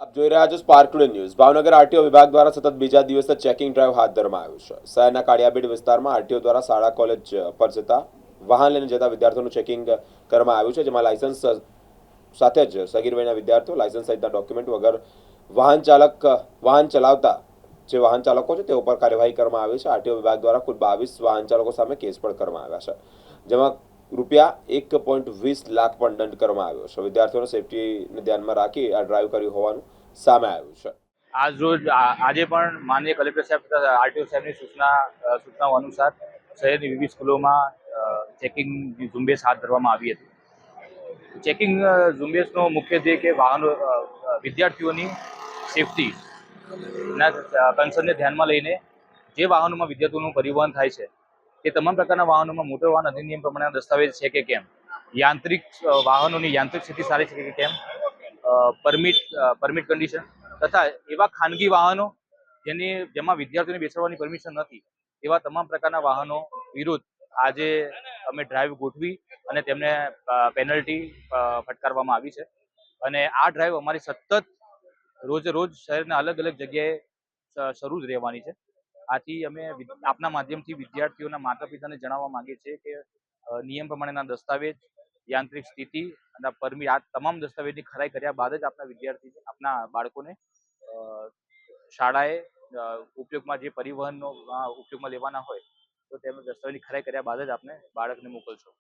આપ જોઈ રહ્યા છો spark today news. Bhavnagar RTO વિભાગ દ્વારા સતત બીજા દિવસે ચેકિંગ ડ્રાઈવ હાથ ધરવામાં આવ્યું છે. શહેરના કાળિયાબીડ વિસ્તારમાં આરટીઓ દ્વારા શાળા કોલેજ પર જતા વાહન લઈને જતા વિદ્યાર્થીઓનું ચેકિંગ કરવામાં આવ્યું છે, જેમાં લાયસન્સ સાથે જ સગીર વયના વિદ્યાર્થીઓ લાયસન્સ સહિતના ડોક્યુમેન્ટ વગર વાહન ચલાવતા જે વાહન ચાલકો છે તેઓ પર કાર્યવાહી કરવામાં આવી છે. આરટીઓ વિભાગ દ્વારા કુલ 22 વાહન ચાલકો સામે કેસ પણ કરવામાં આવ્યા છે, જેમાં રૂપિયા 1.20 લાખ પણ દંડ કરવામાં આવ્યો છે. વિદ્યાર્થીઓને સેફટીને ધ્યાનમાં રાખી આ ડ્રાઈવ કર્યું હોવાનું સામે આવ્યું છે. આજ રોજ આજે પણ માનનીય કલેક્ટર સાહેબ તથા આરટીઓ સાહેબની સૂચનાઓ અનુસાર શહેરની વિવિધ સ્કૂલોમાં ચેકિંગ ઝુંબેશ હાથ ધરવામાં આવી હતી. ચેકિંગ ઝુંબેશનો મુખ્ય ધ્યેય કે વાહનો વિદ્યાર્થીઓની સેફટી ના કન્સર્નને ધ્યાનમાં લઈને જે વાહનોમાં વિદ્યાર્થીઓનું પરિવહન થાય છે તે તમામ પ્રકારના વાહનોમાં મોટર વાહન અધિનિયમ પ્રમાણેના દસ્તાવેજ છે કે કેમ, યાંત્રિક વાહનોની યાંત્રિક સ્થિતિ સારી છે કે કેમ, પરમિટ કન્ડિશન તથા એવા ખાનગી વાહનો જેમાં વિદ્યાર્થીઓને બેસાડવાની પરમિશન નથી એવા તમામ પ્રકારના વાહનો વિરુદ્ધ આજે અમે ડ્રાઈવ ગોઠવી અને તેમને પેનલ્ટી ફટકારવામાં આવી છે. અને આ ડ્રાઈવ અમારી સતત રોજે રોજ શહેરના અલગ અલગ જગ્યાએ શરૂ જ રહેવાની છે. આથી અમે આપના માધ્યમથી વિદ્યાર્થીઓના માતા પિતાને જણાવવા માંગીએ છીએ કે નિયમ પ્રમાણેના દસ્તાવેજ, યાંત્રિક સ્થિતિ અને પરમિટ આ તમામ દસ્તાવેજની ખરાઈ કર્યા બાદ જ આપના બાળકોને શાળાએ ઉપયોગમાં જે પરિવહનનો ઉપયોગમાં લેવાના હોય તો તેમને દસ્તાવેજની ખરાઈ કર્યા બાદ જ આપને બાળકને મોકલશો.